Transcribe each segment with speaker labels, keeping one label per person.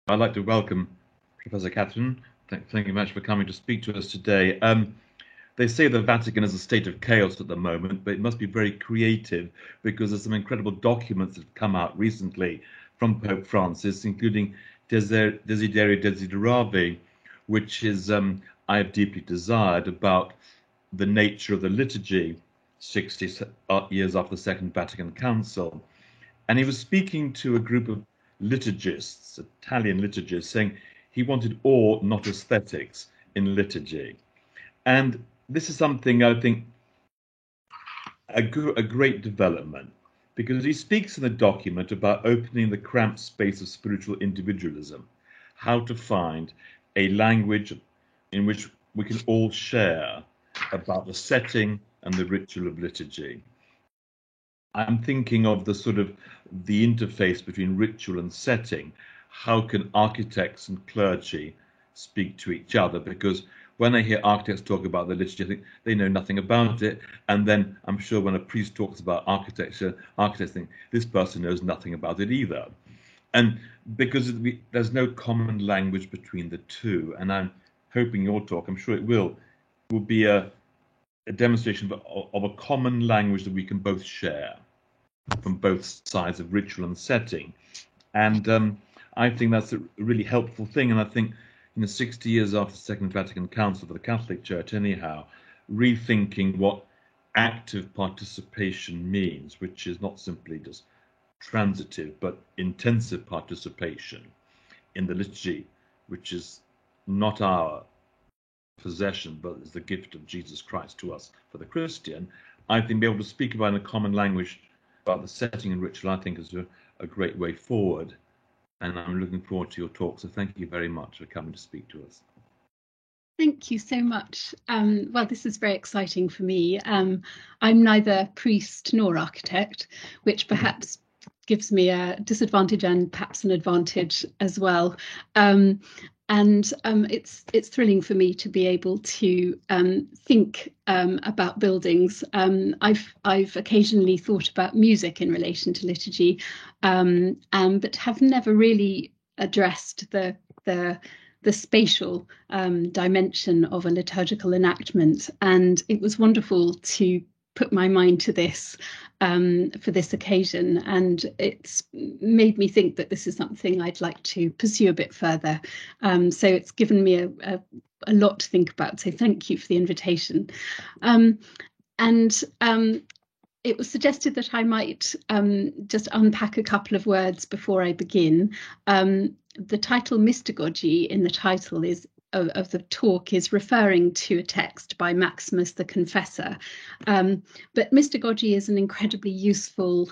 Speaker 1: I'd like to welcome Professor Catherine. Thank you much for coming to speak to us today. They say the Vatican is a state of chaos at the moment, but it must be very creative because there's some incredible documents that have come out recently from Pope Francis, including Desiderio Desideravi, which is I have deeply desired about the nature of the liturgy 60 years after the Second Vatican Council. And he was speaking to a group of liturgists, Italian liturgists, saying he wanted awe, not aesthetics, in liturgy. And this is something I think a great development because he speaks in the document about opening the cramped space of spiritual individualism, how to find a language in which we can all share about the setting and the ritual of liturgy. I'm thinking of the interface between ritual and setting. How can architects and clergy speak to each other? Because when I hear architects talk about the liturgy, I think they know nothing about it. And then I'm sure when a priest talks about architecture, architects think this person knows nothing about it either. And because there's no common language between the two, and I'm hoping your talk, I'm sure it will be a demonstration of a common language that we can both share from both sides of ritual and setting. And I think that's a really helpful thing. And I think, 60 years after the Second Vatican Council for the Catholic Church, anyhow, rethinking what active participation means, which is not simply just transitive, but intensive participation in the liturgy, which is not our possession, but is the gift of Jesus Christ to us for the Christian. I think being able to speak about in a common language about the setting and ritual, I think, is a great way forward. And I'm looking forward to your talk. So thank you very much for coming to speak to us.
Speaker 2: Thank you so much. Well, this is very exciting for me. I'm neither priest nor architect, which perhaps gives me a disadvantage and perhaps an advantage as well. It's thrilling for me to be able to think about buildings. I've occasionally thought about music in relation to liturgy, but have never really addressed the spatial dimension of a liturgical enactment. And it was wonderful to put my mind to this for this occasion, and it's made me think that this is something I'd like to pursue a bit further. So it's given me a lot to think about. So thank you for the invitation. It was suggested that I might just unpack a couple of words before I begin. The title mystagogy in the title of the talk is referring to a text by Maximus the Confessor. But mystagogy is an incredibly useful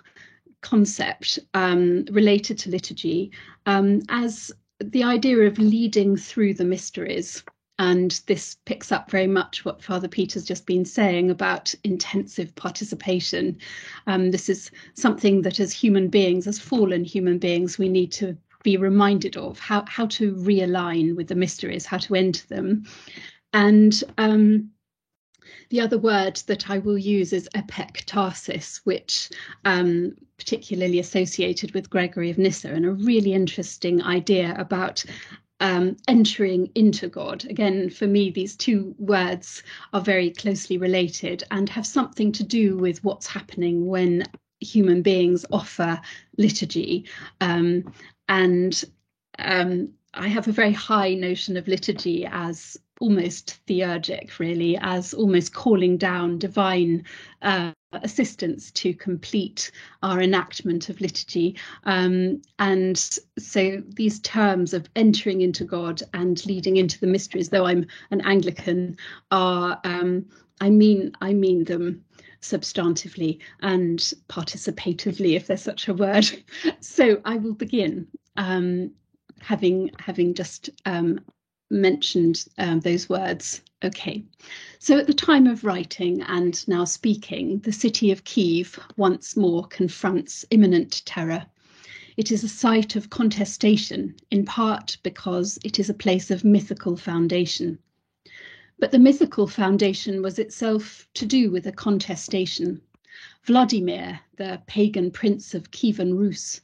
Speaker 2: concept related to liturgy as the idea of leading through the mysteries. And this picks up very much what Father Peter's just been saying about intensive participation. This is something that as human beings, as fallen human beings, we need to be reminded of how to realign with the mysteries, how to enter them. And the other word that I will use is epektasis, which particularly associated with Gregory of Nyssa, and a really interesting idea about entering into God. Again, for me, these two words are very closely related and have something to do with what's happening when human beings offer liturgy. I have a very high notion of liturgy as almost theurgic, really, as almost calling down divine assistance to complete our enactment of liturgy. And so these terms of entering into God and leading into the mysteries, though I'm an Anglican, are I mean them substantively and participatively, if there's such a word. So I will begin having just mentioned those words. Okay, so at the time of writing and now speaking, the city of Kiev once more confronts imminent terror. It is a site of contestation, in part because it is a place of mythical foundation. But the mythical foundation was itself to do with a contestation. Vladimir, the pagan prince of Kievan Rus,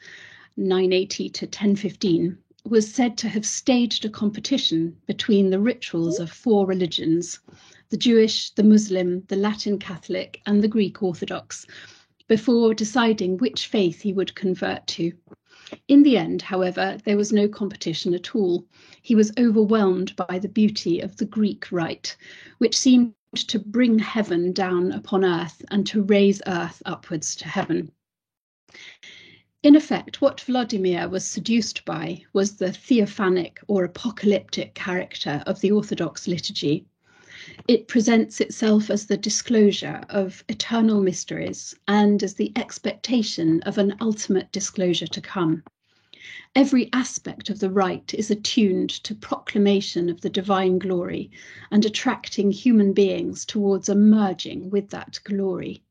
Speaker 2: 980 to 1015, was said to have staged a competition between the rituals of 4 religions, the Jewish, the Muslim, the Latin Catholic, and the Greek Orthodox, before deciding which faith he would convert to. In the end, however, there was no competition at all. He was overwhelmed by the beauty of the Greek rite, which seemed to bring heaven down upon earth and to raise earth upwards to heaven. In effect, what Vladimir was seduced by was the theophanic or apocalyptic character of the Orthodox liturgy. It presents itself as the disclosure of eternal mysteries and as the expectation of an ultimate disclosure to come. Every aspect of the rite is attuned to proclamation of the divine glory and attracting human beings towards a merging with that glory.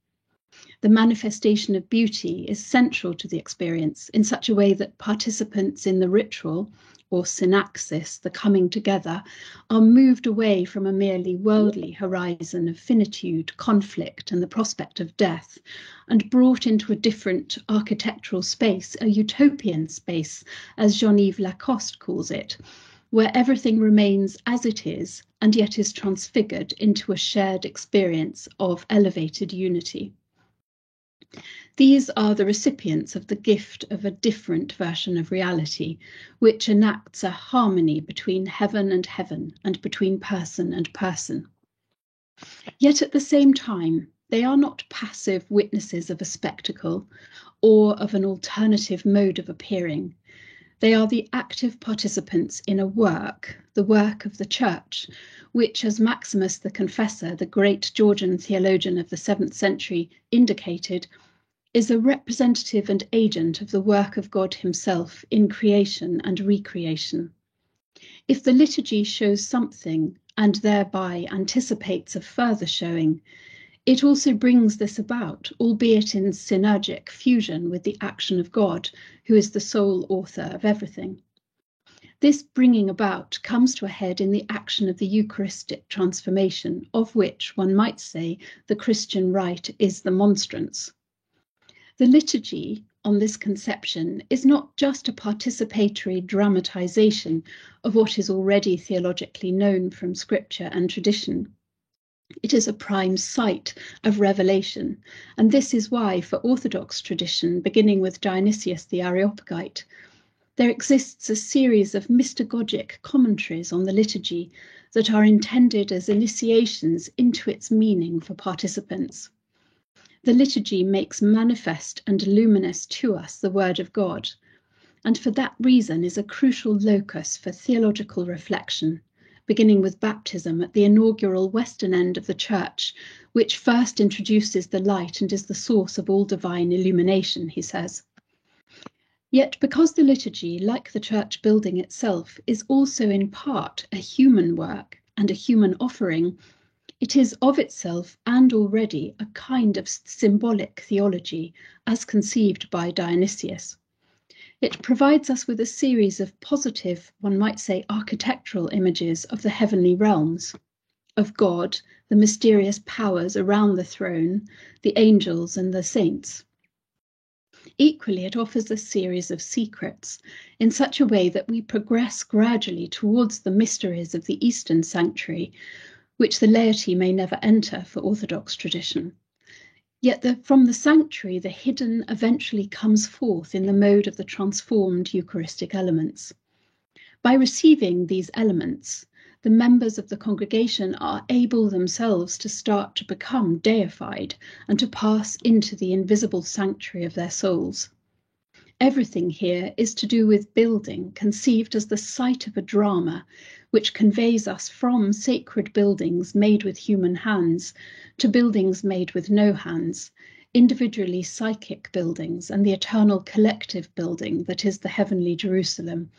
Speaker 2: The manifestation of beauty is central to the experience in such a way that participants in the ritual, or synaxis, the coming together, are moved away from a merely worldly horizon of finitude, conflict, and the prospect of death, and brought into a different architectural space, a utopian space, as Jean-Yves Lacoste calls it, where everything remains as it is and yet is transfigured into a shared experience of elevated unity. These are the recipients of the gift of a different version of reality, which enacts a harmony between heaven and between person and person. Yet at the same time, they are not passive witnesses of a spectacle or of an alternative mode of appearing. They are the active participants in a work, the work of the Church, which, as Maximus the Confessor, the great Georgian theologian of the 7th century, indicated, is a representative and agent of the work of God himself in creation and recreation. If the liturgy shows something and thereby anticipates a further showing, it also brings this about, albeit in synergic fusion with the action of God, who is the sole author of everything. This bringing about comes to a head in the action of the Eucharistic transformation, of which one might say the Christian rite is the monstrance. The liturgy, on this conception, is not just a participatory dramatization of what is already theologically known from scripture and tradition. It is a prime site of revelation, and this is why, for Orthodox tradition, beginning with Dionysius the Areopagite, there exists a series of mystagogic commentaries on the liturgy that are intended as initiations into its meaning for participants. The liturgy makes manifest and luminous to us the Word of God, and for that reason is a crucial locus for theological reflection, beginning with baptism at the inaugural western end of the Church, which first introduces the light and is the source of all divine illumination, he says. Yet because the liturgy, like the church building itself, is also in part a human work and a human offering, it is of itself and already a kind of symbolic theology, as conceived by Dionysius. It provides us with a series of positive, one might say architectural images of the heavenly realms, of God, the mysterious powers around the throne, the angels and the saints. Equally, it offers a series of secrets in such a way that we progress gradually towards the mysteries of the Eastern sanctuary, which the laity may never enter for Orthodox tradition. Yet from the sanctuary, the hidden eventually comes forth in the mode of the transformed Eucharistic elements. By receiving these elements, the members of the congregation are able themselves to start to become deified and to pass into the invisible sanctuary of their souls. Everything here is to do with building, conceived as the site of a drama, which conveys us from sacred buildings made with human hands to buildings made with no hands, individually psychic buildings and the eternal collective building that is the heavenly Jerusalem,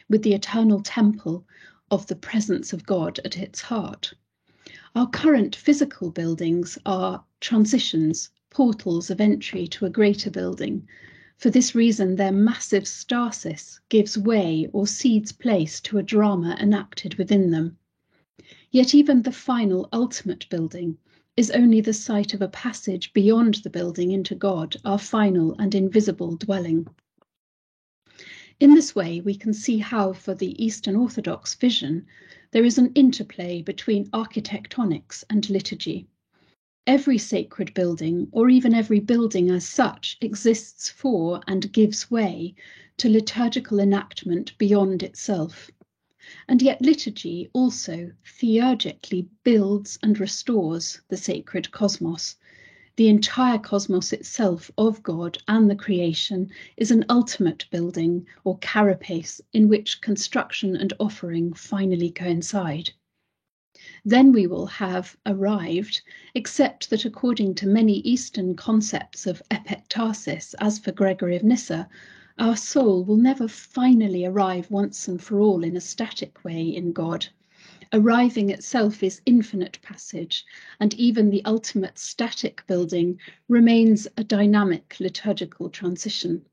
Speaker 2: with the eternal temple of the presence of God at its heart. Our current physical buildings are transitions, portals of entry to a greater building. For this reason, their massive stasis gives way or cedes place to a drama enacted within them. Yet even the final ultimate building is only the site of a passage beyond the building into God, our final and invisible dwelling. In this way, we can see how, for the Eastern Orthodox vision, there is an interplay between architectonics and liturgy. Every sacred building, or even every building as such, exists for and gives way to liturgical enactment beyond itself. And yet liturgy also theurgically builds and restores the sacred cosmos. The entire cosmos itself of God and the creation is an ultimate building or carapace in which construction and offering finally coincide. Then we will have arrived, except that according to many Eastern concepts of epektasis, as for Gregory of Nyssa, our soul will never finally arrive once and for all in a static way in God. Arriving itself is infinite passage, and even the ultimate static building remains a dynamic liturgical transition.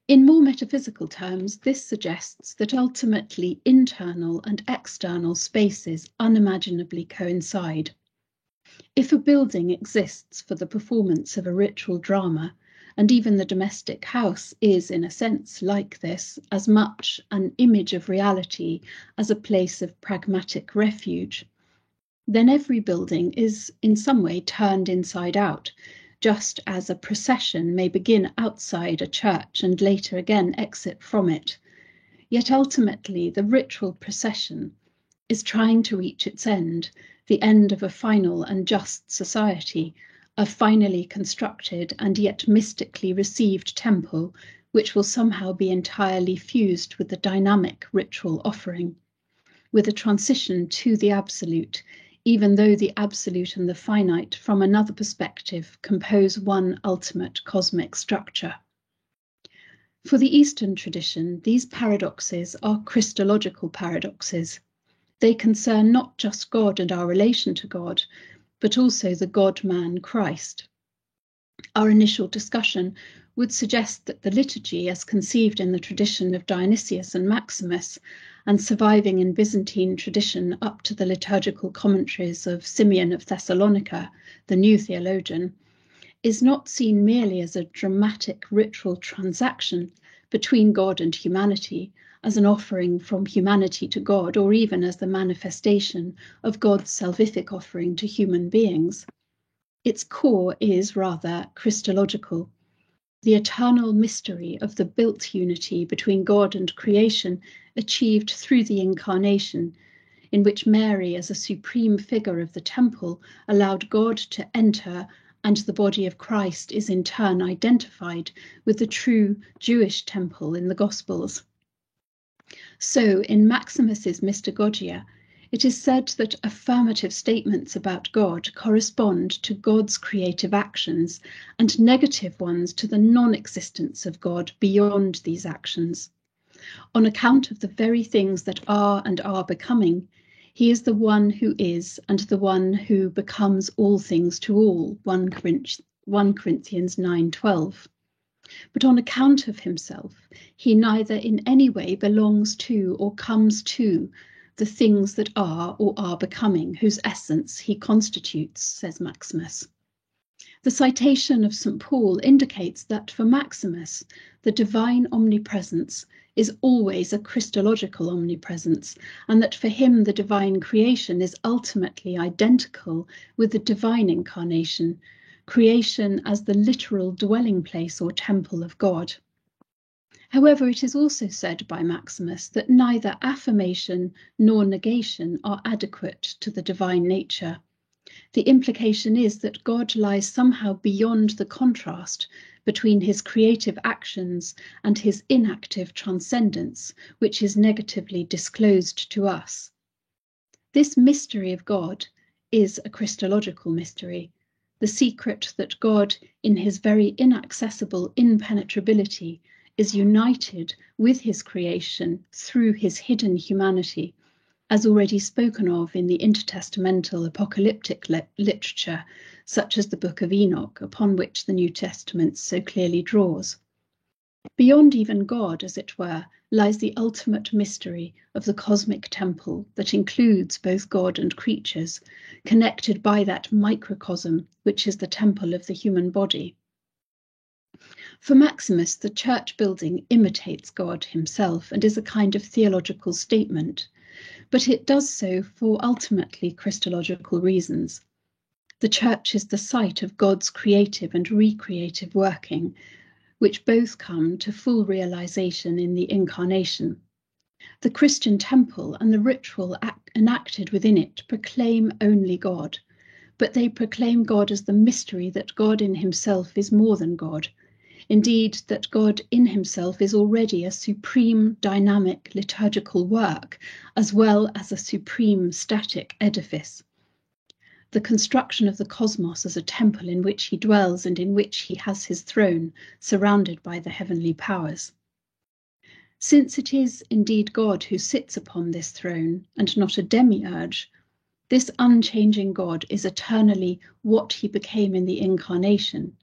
Speaker 2: In more metaphysical terms, this suggests that ultimately internal and external spaces unimaginably coincide. If a building exists for the performance of a ritual drama, and even the domestic house is, in a sense, like this, as much an image of reality as a place of pragmatic refuge, then every building is in some way turned inside out, just as a procession may begin outside a church and later again exit from it. Yet ultimately, the ritual procession is trying to reach its end, the end of a final and just society, a finally constructed and yet mystically received temple, which will somehow be entirely fused with the dynamic ritual offering, with a transition to the absolute, even though the absolute and the finite, from another perspective, compose one ultimate cosmic structure. For the Eastern tradition, these paradoxes are Christological paradoxes. They concern not just God and our relation to God, but also the God-man Christ. Our initial discussion would suggest that the liturgy, as conceived in the tradition of Dionysius and Maximus, and surviving in Byzantine tradition up to the liturgical commentaries of Simeon of Thessalonica, the new theologian, is not seen merely as a dramatic ritual transaction between God and humanity, as an offering from humanity to God, or even as the manifestation of God's salvific offering to human beings. Its core is rather Christological, the eternal mystery of the built unity between God and creation achieved through the incarnation, in which Mary, as a supreme figure of the temple, allowed God to enter, and the body of Christ is in turn identified with the true Jewish temple in the Gospels. So, in Maximus's Mystagogia, it is said that affirmative statements about God correspond to God's creative actions, and negative ones to the non-existence of God beyond these actions. On account of the very things that are and are becoming, he is the one who is and the one who becomes all things to all, 1 Corinthians 9:12. But on account of himself, he neither in any way belongs to or comes to the things that are or are becoming, whose essence he constitutes, says Maximus. The citation of St. Paul indicates that for Maximus, the divine omnipresence is always a Christological omnipresence, and that for him the divine creation is ultimately identical with the divine incarnation, creation as the literal dwelling place or temple of God. However, it is also said by Maximus that neither affirmation nor negation are adequate to the divine nature. The implication is that God lies somehow beyond the contrast between his creative actions and his inactive transcendence, which is negatively disclosed to us. This mystery of God is a Christological mystery, the secret that God, in his very inaccessible impenetrability, is united with his creation through his hidden humanity, as already spoken of in the intertestamental apocalyptic literature, such as the Book of Enoch, upon which the New Testament so clearly draws. Beyond even God, as it were, lies the ultimate mystery of the cosmic temple that includes both God and creatures, connected by that microcosm which is the temple of the human body. For Maximus, the church building imitates God himself and is a kind of theological statement, but it does so for ultimately Christological reasons. The church is the site of God's creative and recreative working, which both come to full realization in the incarnation. The Christian temple and the ritual enacted within it proclaim only God, but they proclaim God as the mystery that God in himself is more than God. Indeed, that God in himself is already a supreme dynamic liturgical work, as well as a supreme static edifice. The construction of the cosmos as a temple in which he dwells and in which he has his throne, surrounded by the heavenly powers. Since it is indeed God who sits upon this throne, and not a demiurge, this unchanging God is eternally what he became in the incarnation,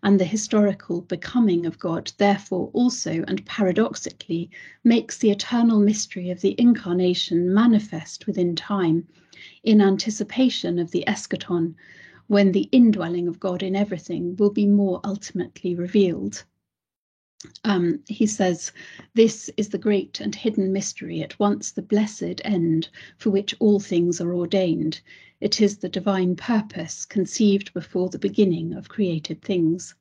Speaker 2: and the historical becoming of God therefore also and paradoxically makes the eternal mystery of the incarnation manifest within time, in anticipation of the eschaton, when the indwelling of God in everything will be more ultimately revealed. He says, this is the great and hidden mystery, at once the blessed end for which all things are ordained. It is the divine purpose conceived before the beginning of created things.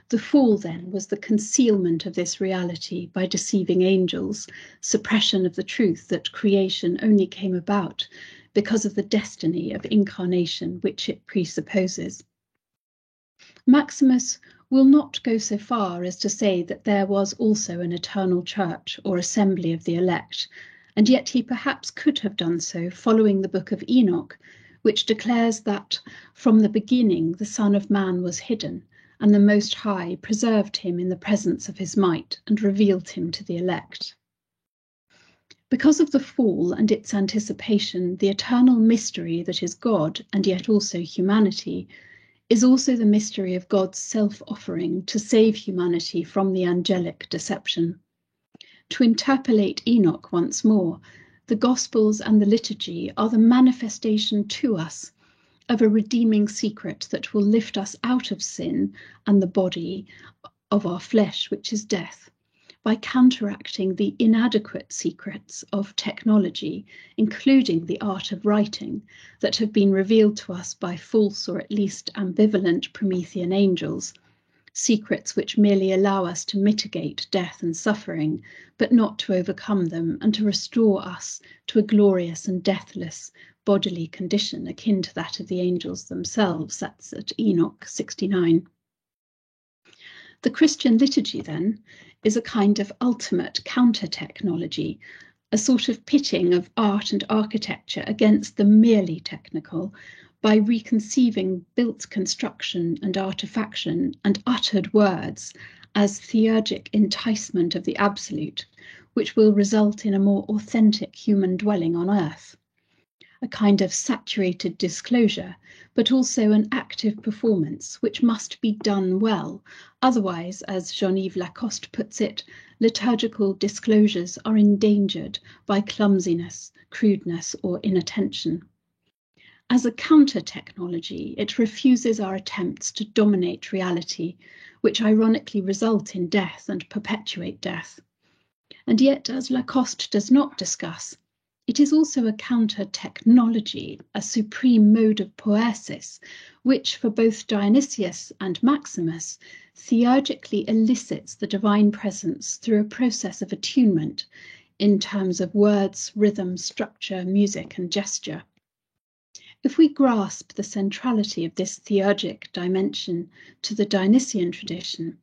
Speaker 2: The fall, then, was the concealment of this reality by deceiving angels, suppression of the truth that creation only came about because of the destiny of incarnation which it presupposes. Maximus will not go so far as to say that there was also an eternal church or assembly of the elect, and yet he perhaps could have done so following the book of Enoch, which declares that from the beginning the Son of Man was hidden, and the Most High preserved him in the presence of his might and revealed him to the elect. Because of the fall and its anticipation, the eternal mystery that is God and yet also humanity is also the mystery of God's self-offering to save humanity from the angelic deception. To interpolate Enoch once more, the Gospels and the liturgy are the manifestation to us of a redeeming secret that will lift us out of sin and the body of our flesh, which is death, by counteracting the inadequate secrets of technology, including the art of writing, that have been revealed to us by false or at least ambivalent Promethean angels, secrets which merely allow us to mitigate death and suffering, but not to overcome them, and to restore us to a glorious and deathless bodily condition akin to that of the angels themselves. That's at Enoch 69. The Christian liturgy, then, is a kind of ultimate counter-technology, a sort of pitting of art and architecture against the merely technical, by reconceiving built construction and artifaction and uttered words as theurgic enticement of the absolute, which will result in a more authentic human dwelling on earth. A kind of saturated disclosure, but also an active performance which must be done well. Otherwise, as Jean-Yves Lacoste puts it, liturgical disclosures are endangered by clumsiness, crudeness, or inattention. As a counter-technology, it refuses our attempts to dominate reality, which ironically result in death and perpetuate death. And yet, as Lacoste does not discuss, it is also a counter-technology, a supreme mode of poesis, which for both Dionysius and Maximus theurgically elicits the divine presence through a process of attunement in terms of words, rhythm, structure, music, and gesture. If we grasp the centrality of this theurgic dimension to the Dionysian tradition,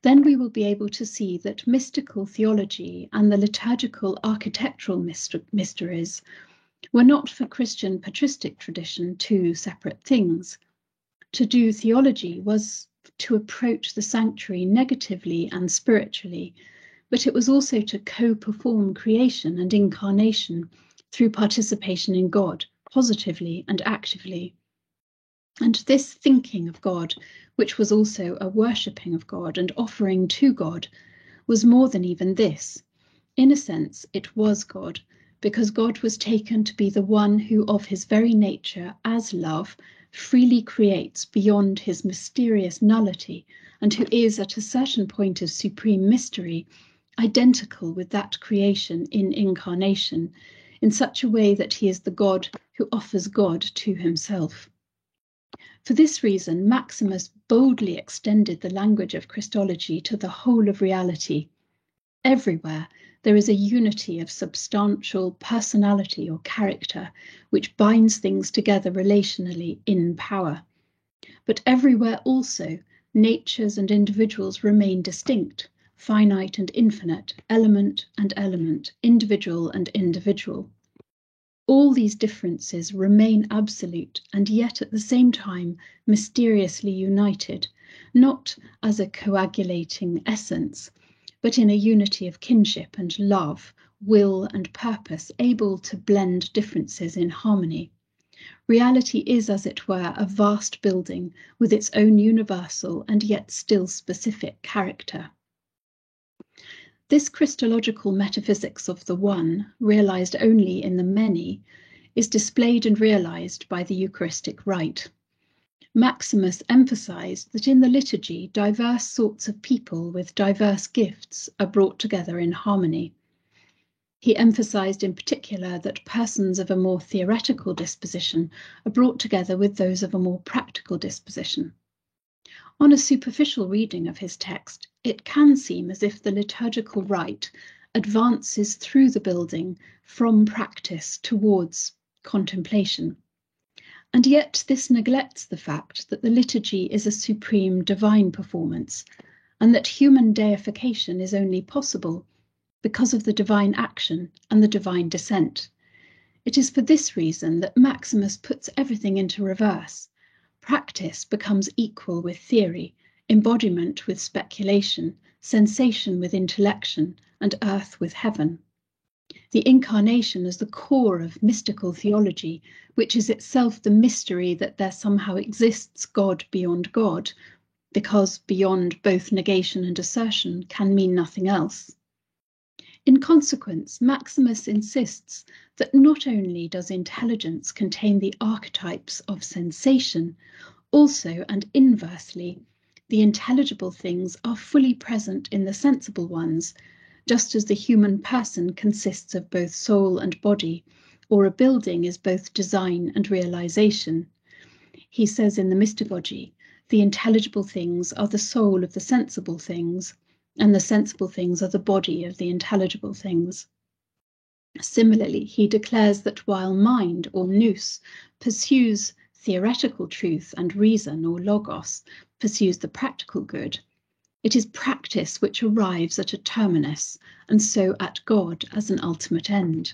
Speaker 2: then we will be able to see that mystical theology and the liturgical architectural mysteries were not for Christian patristic tradition two separate things. To do theology was to approach the sanctuary negatively and spiritually, but it was also to co-perform creation and incarnation through participation in God, positively and actively. And this thinking of God, which was also a worshipping of God and offering to God, was more than even this. In a sense, it was God, because God was taken to be the one who of his very nature as love freely creates beyond his mysterious nullity and who is at a certain point of supreme mystery identical with that creation in incarnation, in such a way that he is the God who offers God to himself. For this reason, Maximus boldly extended the language of Christology to the whole of reality. Everywhere there is a unity of substantial personality or character which binds things together relationally in power. But everywhere also, natures and individuals remain distinct, finite and infinite, element and element, individual and individual. All these differences remain absolute and yet at the same time mysteriously united, not as a coagulating essence, but in a unity of kinship and love, will and purpose, able to blend differences in harmony. Reality is, as it were, a vast building with its own universal and yet still specific character. This Christological metaphysics of the one, realized only in the many, is displayed and realized by the Eucharistic rite. Maximus emphasized that in the liturgy, diverse sorts of people with diverse gifts are brought together in harmony. He emphasized in particular that persons of a more theoretical disposition are brought together with those of a more practical disposition. On a superficial reading of his text, it can seem as if the liturgical rite advances through the building from practice towards contemplation. And yet this neglects the fact that the liturgy is a supreme divine performance, and that human deification is only possible because of the divine action and the divine descent. It is for this reason that Maximus puts everything into reverse. Practice becomes equal with theory, embodiment with speculation, sensation with intellection, and earth with heaven. The incarnation as the core of mystical theology, which is itself the mystery that there somehow exists God beyond God, because beyond both negation and assertion can mean nothing else. In consequence, Maximus insists that not only does intelligence contain the archetypes of sensation, also and inversely, the intelligible things are fully present in the sensible ones, just as the human person consists of both soul and body, or a building is both design and realization. He says in the Mystagogy, the intelligible things are the soul of the sensible things, and the sensible things are the body of the intelligible things. Similarly, he declares that while mind, or nous, pursues theoretical truth and reason, or logos, pursues the practical good, it is practice which arrives at a terminus, and so at God as an ultimate end.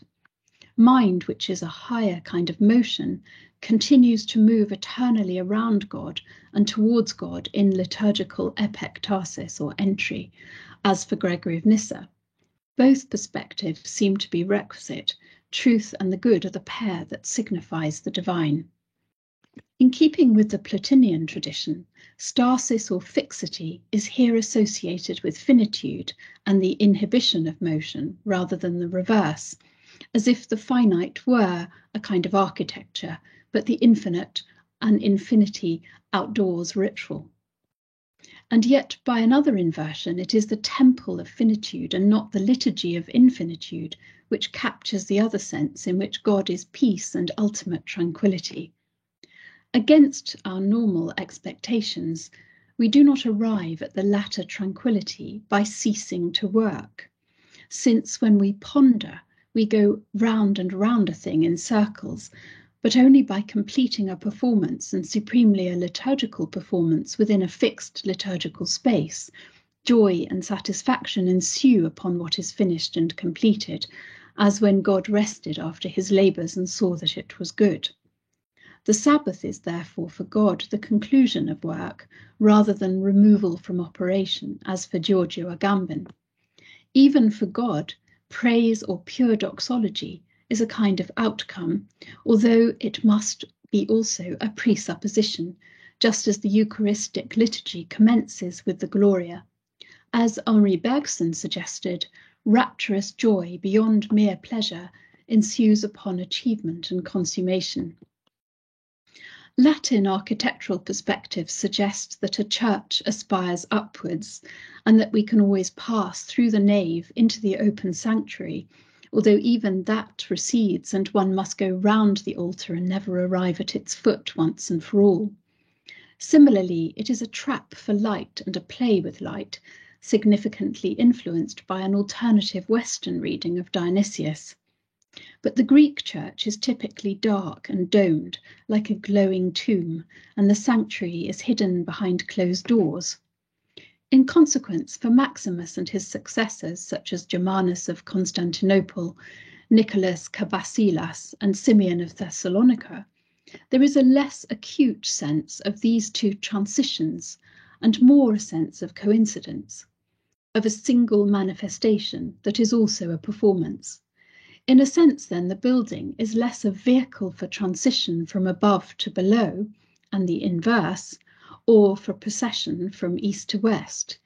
Speaker 2: Mind, which is a higher kind of motion, continues to move eternally around God and towards God in liturgical epektasis or entry, as for Gregory of Nyssa. Both perspectives seem to be requisite. Truth and the good are the pair that signifies the divine. In keeping with the Plotinian tradition, stasis or fixity is here associated with finitude and the inhibition of motion rather than the reverse, as if the finite were a kind of architecture, but the infinite an infinity outdoors ritual. And yet, by another inversion, it is the temple of finitude and not the liturgy of infinitude which captures the other sense in which God is peace and ultimate tranquility. Against our normal expectations, we do not arrive at the latter tranquility by ceasing to work, since when we ponder, we go round and round a thing in circles, but only by completing a performance, and supremely a liturgical performance, within a fixed liturgical space. Joy and satisfaction ensue upon what is finished and completed, as when God rested after his labours and saw that it was good. The Sabbath is therefore for God the conclusion of work, rather than removal from operation, as for Giorgio Agamben. Even for God, praise or pure doxology is a kind of outcome, although it must be also a presupposition, just as the Eucharistic liturgy commences with the Gloria. As Henri Bergson suggested, rapturous joy beyond mere pleasure ensues upon achievement and consummation. Latin architectural perspectives suggest that a church aspires upwards and that we can always pass through the nave into the open sanctuary, although even that recedes and one must go round the altar and never arrive at its foot once and for all. Similarly, it is a trap for light and a play with light, significantly influenced by an alternative Western reading of Dionysius. But the Greek church is typically dark and domed, like a glowing tomb, and the sanctuary is hidden behind closed doors. In consequence, for Maximus and his successors, such as Germanus of Constantinople, Nicholas Kabasilas, and Simeon of Thessalonica, there is a less acute sense of these two transitions and more a sense of coincidence, of a single manifestation that is also a performance. In a sense, then, the building is less a vehicle for transition from above to below, and the inverse, or for procession from east to west.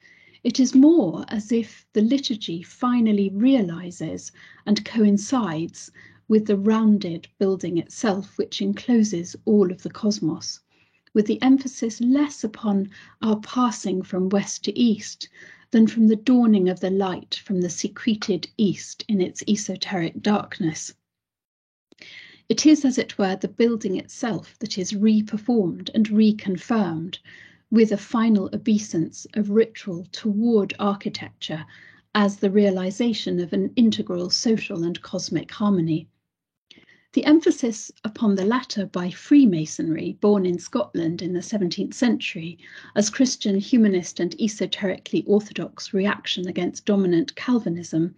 Speaker 2: It is more as if the liturgy finally realizes and coincides with the rounded building itself, which encloses all of the cosmos, with the emphasis less upon our passing from west to east than from the dawning of the light from the secreted east in its esoteric darkness. It is, as it were, the building itself that is reperformed and reconfirmed, with a final obeisance of ritual toward architecture as the realization of an integral social and cosmic harmony. The emphasis upon the latter by Freemasonry, born in Scotland in the 17th century, as Christian humanist and esoterically orthodox reaction against dominant Calvinism,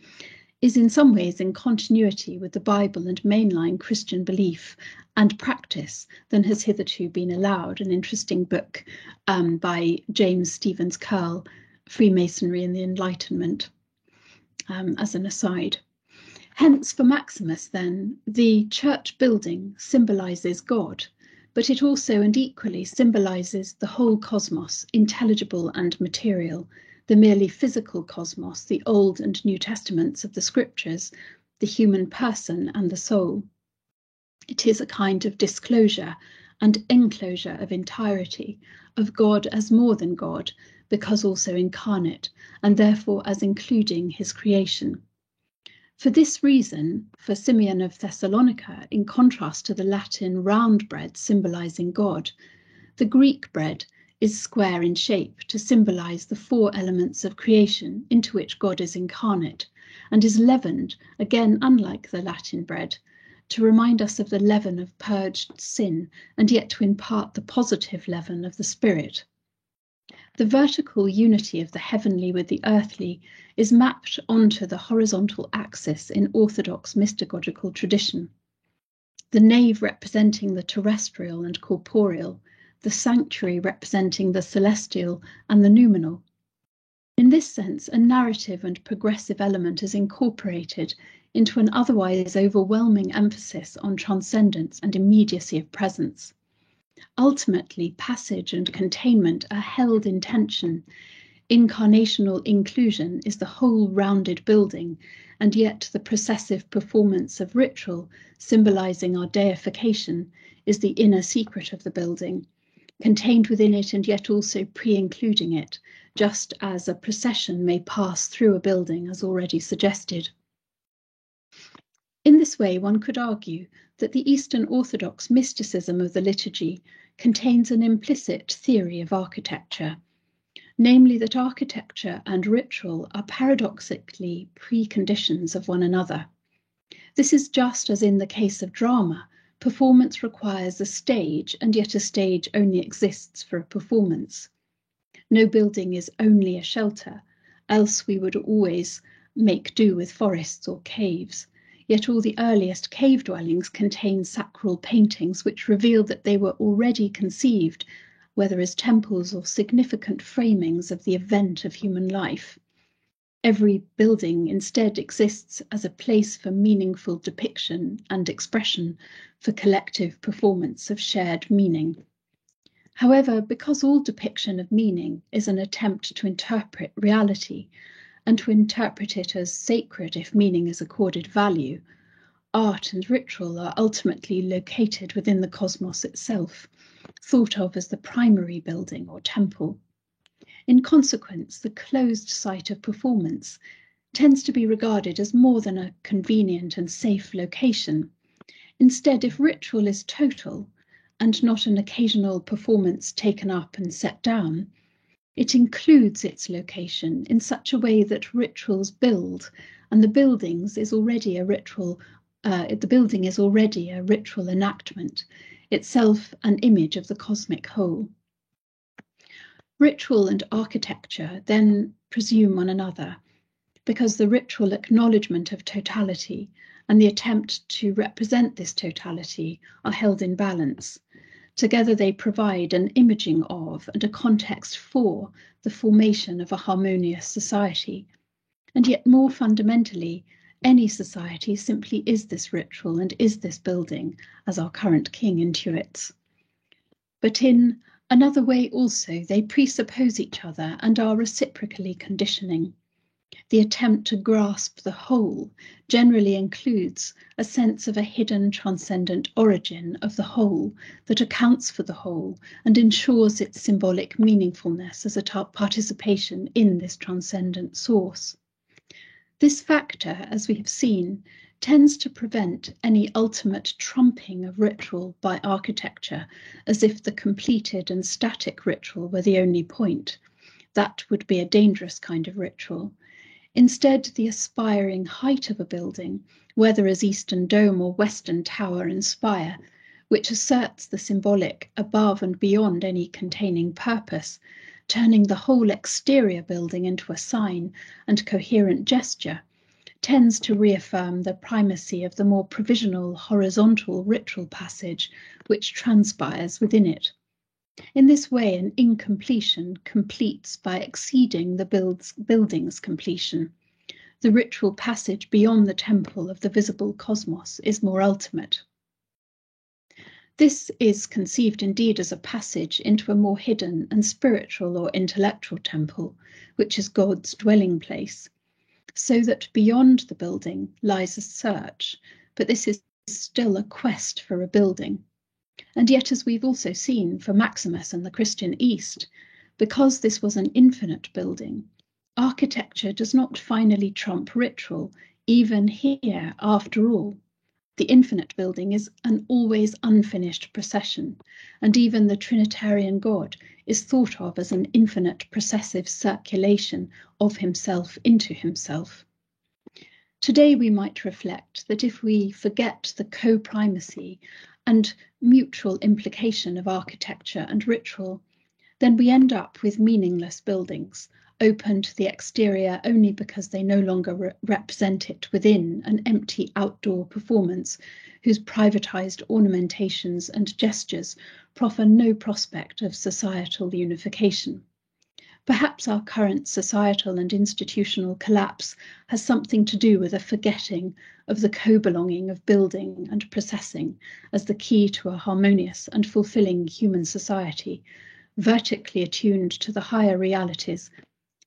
Speaker 2: is in some ways in continuity with the Bible and mainline Christian belief and practice than has hitherto been allowed. An interesting book by James Stevens Curl, Freemasonry and the Enlightenment, as an aside. Hence, for Maximus, then, the church building symbolizes God, but it also and equally symbolizes the whole cosmos, intelligible and material, the merely physical cosmos, the Old and New Testaments of the scriptures, the human person and the soul. It is a kind of disclosure and enclosure of entirety, of God as more than God, because also incarnate, and therefore as including his creation. For this reason, for Simeon of Thessalonica, in contrast to the Latin round bread symbolizing God, the Greek bread is square in shape to symbolize the four elements of creation into which God is incarnate, and is leavened, again unlike the Latin bread, to remind us of the leaven of purged sin, and yet to impart the positive leaven of the Spirit. The vertical unity of the heavenly with the earthly is mapped onto the horizontal axis in Orthodox mystagogical tradition. The nave representing the terrestrial and corporeal, the sanctuary representing the celestial and the noumenal. In this sense, a narrative and progressive element is incorporated into an otherwise overwhelming emphasis on transcendence and immediacy of presence. Ultimately, passage and containment are held in tension. Incarnational inclusion is the whole rounded building, and yet the processive performance of ritual, symbolizing our deification, is the inner secret of the building, contained within it and yet also pre-including it, just as a procession may pass through a building, as already suggested. In this way, one could argue that the Eastern Orthodox mysticism of the liturgy contains an implicit theory of architecture, namely that architecture and ritual are paradoxically preconditions of one another. This is just as in the case of drama, performance requires a stage, and yet a stage only exists for a performance. No building is only a shelter, else we would always make do with forests or caves. Yet all the earliest cave dwellings contain sacral paintings which reveal that they were already conceived, whether as temples or significant framings of the event of human life. Every building instead exists as a place for meaningful depiction and expression, for collective performance of shared meaning. However, because all depiction of meaning is an attempt to interpret reality, and to interpret it as sacred if meaning is accorded value, art and ritual are ultimately located within the cosmos itself, thought of as the primary building or temple. In consequence, the closed site of performance tends to be regarded as more than a convenient and safe location. Instead, if ritual is total and not an occasional performance taken up and set down, it includes its location in such a way that rituals build, and the building is already a ritual enactment, itself an image of the cosmic whole. Ritual and architecture then presume one another, because the ritual acknowledgement of totality and the attempt to represent this totality are held in balance. Together they provide an imaging of and a context for the formation of a harmonious society. And yet more fundamentally, any society simply is this ritual and is this building, as our current king intuits. But in another way also, they presuppose each other and are reciprocally conditioning. The attempt to grasp the whole generally includes a sense of a hidden transcendent origin of the whole that accounts for the whole and ensures its symbolic meaningfulness as a participation in this transcendent source. This factor, as we have seen, tends to prevent any ultimate trumping of ritual by architecture, as if the completed and static ritual were the only point. That would be a dangerous kind of ritual. Instead, the aspiring height of a building, whether as Eastern Dome or Western Tower and Spire, which asserts the symbolic above and beyond any containing purpose, turning the whole exterior building into a sign and coherent gesture, tends to reaffirm the primacy of the more provisional horizontal ritual passage which transpires within it. In this way, an incompletion completes by exceeding the building's completion. The ritual passage beyond the temple of the visible cosmos is more ultimate. This is conceived indeed as a passage into a more hidden and spiritual or intellectual temple, which is God's dwelling place, so that beyond the building lies a search, but this is still a quest for a building. And yet, as we've also seen for Maximus and the Christian East, because this was an infinite building, architecture does not finally trump ritual, even here, after all. The infinite building is an always unfinished procession, and even the Trinitarian God is thought of as an infinite processive circulation of himself into himself. Today we might reflect that if we forget the co-primacy and mutual implication of architecture and ritual, then we end up with meaningless buildings, open to the exterior only because they no longer represent it within, an empty outdoor performance whose privatized ornamentations and gestures proffer no prospect of societal unification. Perhaps our current societal and institutional collapse has something to do with a forgetting of the co-belonging of building and processing as the key to a harmonious and fulfilling human society, vertically attuned to the higher realities,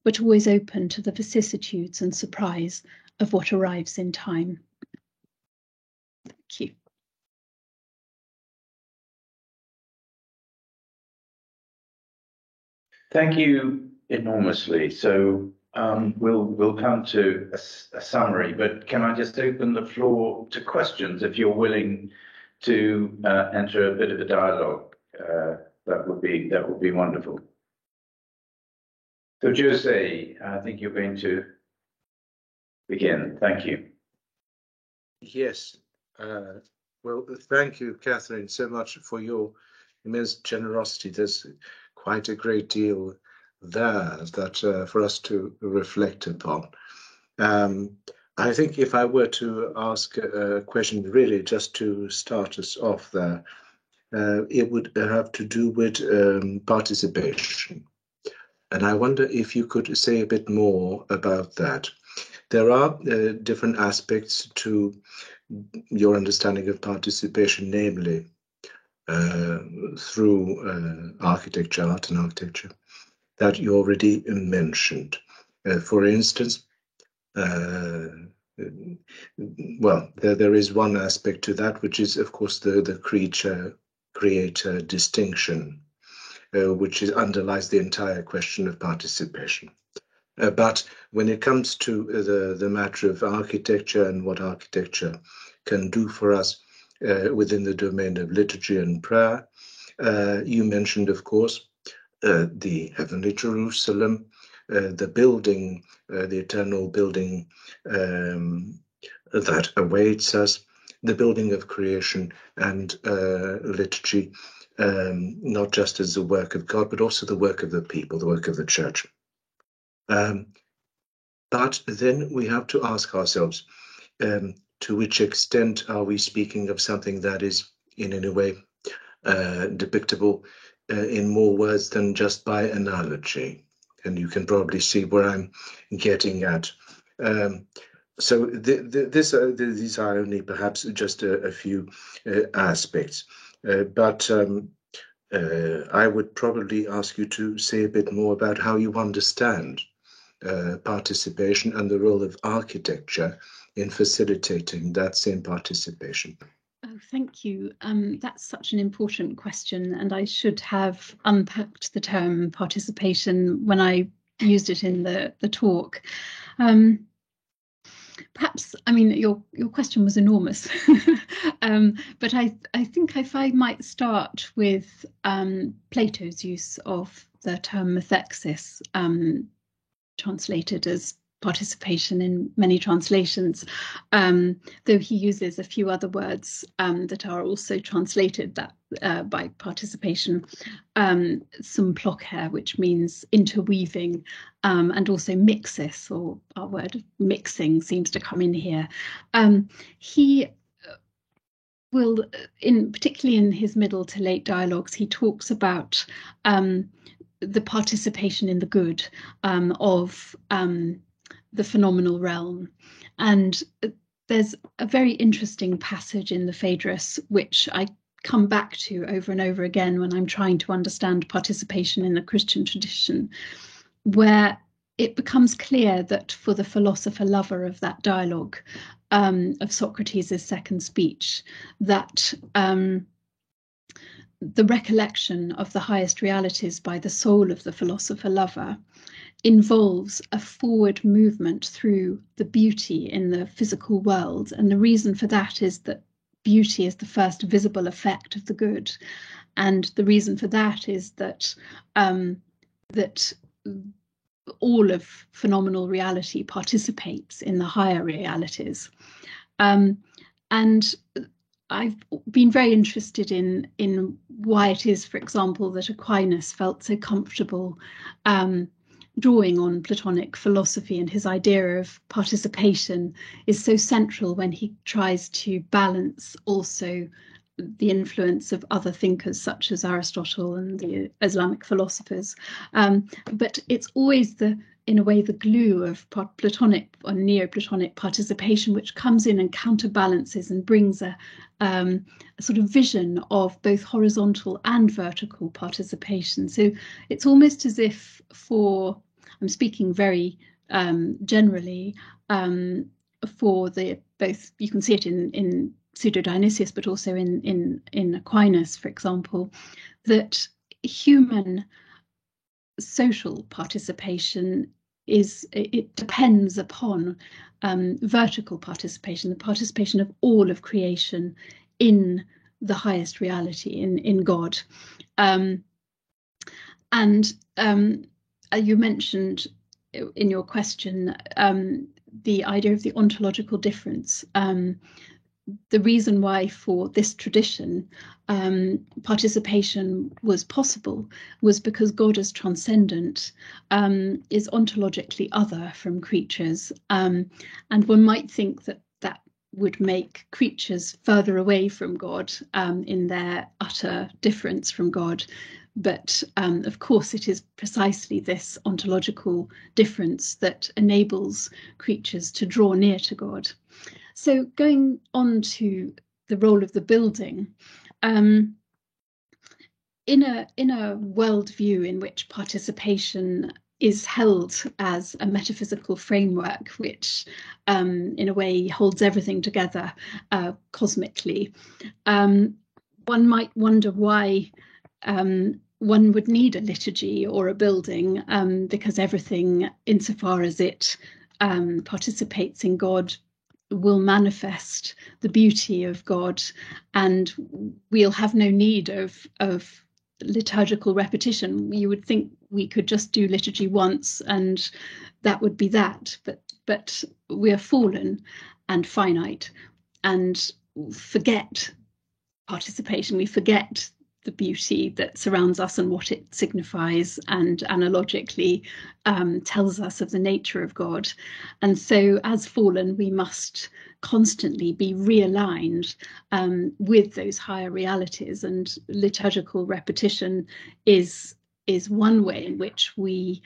Speaker 2: but always open to the vicissitudes and surprise of what arrives in time. Thank you.
Speaker 3: Thank you enormously. So we'll come to a summary, but can I just open the floor to questions if you're willing to enter a bit of a dialogue? That would be wonderful. So Jose, I think you're going to begin. Thank you.
Speaker 4: Yes. Well, thank you, Catherine, so much for your immense generosity. There's quite a great deal there that for us to reflect upon. I think if I were to ask a question, really just to start us off there, it would have to do with participation. And I wonder if you could say a bit more about that. There are different aspects to your understanding of participation, namely through architecture, art and architecture, that you already mentioned. For instance, well, there is one aspect to that, which is, of course, the creator distinction, which underlies the entire question of participation. But when it comes to the matter of architecture and what architecture can do for us within the domain of liturgy and prayer, you mentioned, of course, the heavenly Jerusalem, the building, the eternal building that awaits us, the building of creation and liturgy, not just as the work of God, but also the work of the people, the work of the church. But then we have to ask ourselves, to which extent are we speaking of something that is in any way depictable in more words than just by analogy? And you can probably see where I'm getting at. So these are only perhaps just a few aspects, but I would probably ask you to say a bit more about how you understand participation and the role of architecture in facilitating that same participation.
Speaker 2: Oh, thank you. That's such an important question, and I should have unpacked the term participation when I used it in the talk. Perhaps, I mean, your question was enormous, but I think if I might start with Plato's use of the term methexis, translated as participation in many translations, though he uses a few other words that are also translated that by participation, symplocher, which means interweaving, and also mixis, or our word of mixing seems to come in here. He will, particularly in his middle to late dialogues, he talks about the participation in the good of the phenomenal realm. And there's a very interesting passage in the Phaedrus, which I come back to over and over again when I'm trying to understand participation in the Christian tradition, where it becomes clear that for the philosopher lover of that dialogue, of Socrates' second speech, that the recollection of the highest realities by the soul of the philosopher lover involves a forward movement through the beauty in the physical world. And the reason for that is that beauty is the first visible effect of the good. And the reason for that is that that all of phenomenal reality participates in the higher realities. And I've been very interested in why it is, for example, that Aquinas felt so comfortable drawing on Platonic philosophy, and his idea of participation is so central when he tries to balance also the influence of other thinkers such as Aristotle and the Islamic philosophers. But it's always in a way, the glue of Platonic or Neoplatonic participation, which comes in and counterbalances and brings a sort of vision of both horizontal and vertical participation. So it's almost as if I'm speaking very generally, for both, you can see it in Pseudo-Dionysius, but also in Aquinas, for example, that human social participation it depends upon vertical participation, the participation of all of creation in the highest reality, in God. And you mentioned in your question the idea of the ontological difference. The reason why for this tradition participation was possible was because God as transcendent is ontologically other from creatures, and one might think that that would make creatures further away from God in their utter difference from God. But of course, it is precisely this ontological difference that enables creatures to draw near to God. So going on to the role of the building, in a worldview in which participation is held as a metaphysical framework which in a way holds everything together cosmically. One might wonder why one would need a liturgy or a building, because everything, insofar as it participates in God, will manifest the beauty of God, and we'll have no need of liturgical repetition. You would think we could just do liturgy once and that would be that, but we are fallen and finite and forget participation. We forget the beauty that surrounds us and what it signifies, and analogically tells us of the nature of God. And so as fallen, we must constantly be realigned with those higher realities, and liturgical repetition is one way in which we,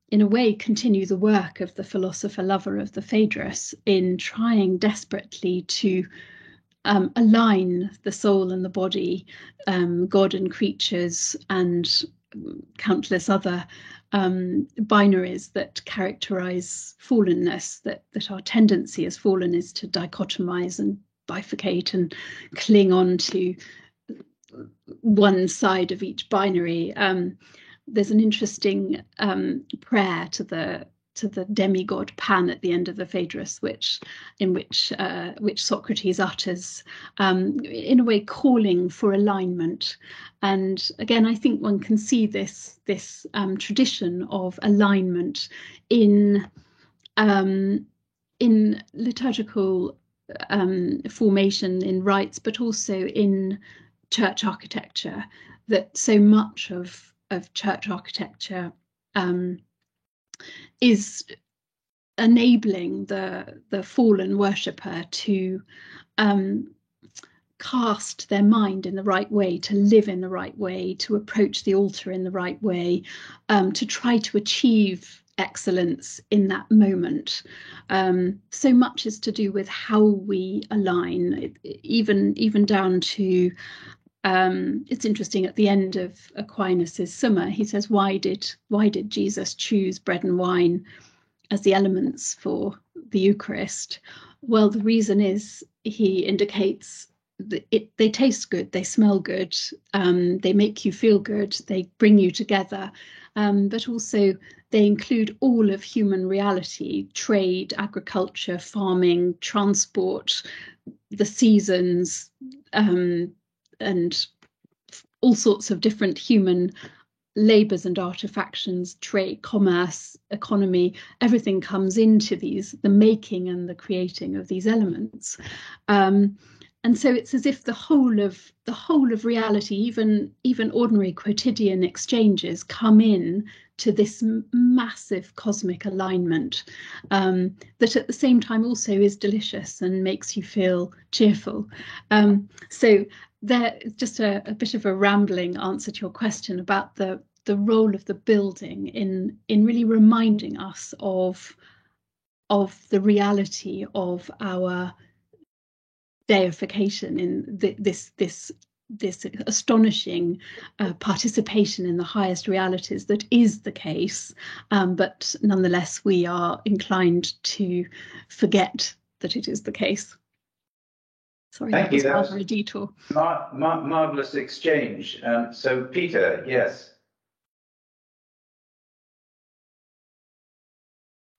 Speaker 2: in a way, continue the work of the philosopher lover of the Phaedrus in trying desperately to align the soul and the body, God and creatures, and countless other binaries that characterize fallenness, that our tendency as fallen is to dichotomize and bifurcate and cling on to one side of each binary. There's an interesting prayer to the demigod Pan at the end of the Phaedrus, which Socrates utters, in a way calling for alignment. And again, I think one can see this tradition of alignment in liturgical formation, in rites, but also in church architecture. That so much of church architecture is enabling the fallen worshipper to cast their mind in the right way, to live in the right way, to approach the altar in the right way, to try to achieve excellence in that moment. So much is to do with how we align, even down to it's interesting, at the end of Aquinas's Summa, he says, why did Jesus choose bread and wine as the elements for the Eucharist? Well, the reason is, he indicates that they taste good, they smell good, they make you feel good, they bring you together, but also they include all of human reality: trade, agriculture, farming, transport, the seasons, and all sorts of different human labours and artifactions, trade, commerce, economy. Everything comes into the making and the creating of these elements. And so it's as if the whole of reality, even ordinary quotidian exchanges, come in to this massive cosmic alignment, that at the same time also is delicious and makes you feel cheerful. So there's just a bit of a rambling answer to your question about the role of the building in really reminding us of the reality of our deification in this astonishing participation in the highest realities that is the case, but nonetheless we are inclined to forget that it is the case. Sorry,
Speaker 3: Thank you.
Speaker 2: That was rather a detour.
Speaker 3: Marvelous exchange. So Peter, yes.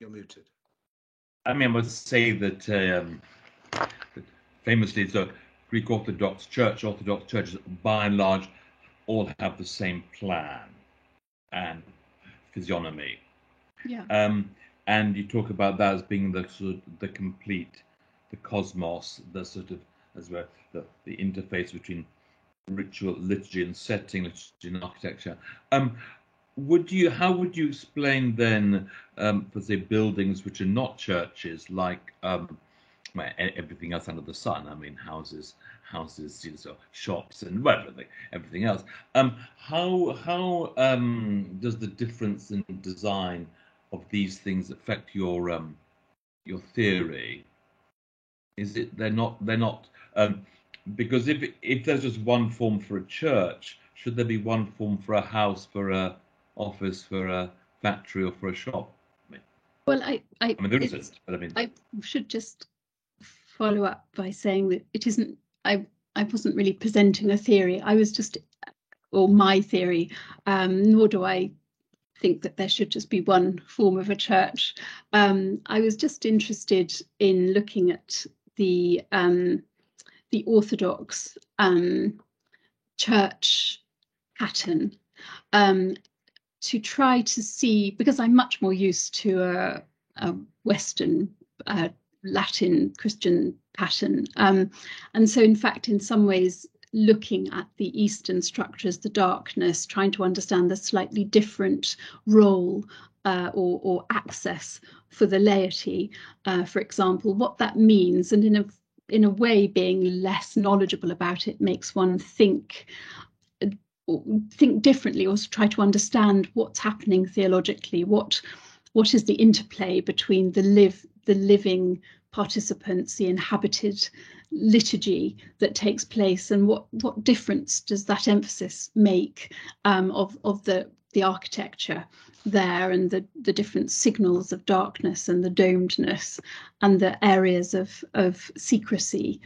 Speaker 4: You're muted.
Speaker 1: I mean, I must say that famously, the Greek Orthodox churches, by and large, all have the same plan and physiognomy.
Speaker 2: Yeah.
Speaker 1: And you talk about that as being the sort of the complete, the cosmos, the sort of, as well, the interface between ritual, liturgy, and setting, liturgy and architecture. How would you explain then, for say, buildings which are not churches, like everything else under the sun? I mean, houses, so shops, and everything else. How does the difference in design of these things affect your theory? Is it they're not because if there's just one form for a church, should there be one form for a house, for a office, for factory or for a shop?
Speaker 2: Well,
Speaker 1: I mean, there isn't, but I mean,
Speaker 2: I should just follow up by saying that it isn't. I wasn't really presenting a theory. I was just, or my theory. Nor do I think that there should just be one form of a church. I was just interested in looking at the Orthodox church pattern to try to see, because I'm much more used to a Western Latin Christian pattern. And so, in fact, in some ways, looking at the Eastern structures, the darkness, trying to understand the slightly different role or access for the laity, for example, what that means, and in a way, being less knowledgeable about it makes one think differently, or try to understand what's happening theologically. What is the interplay between the living participants, the inhabited liturgy that takes place, and what difference does that emphasis make of the architecture there, and the different signals of darkness and the domedness and the areas of secrecy.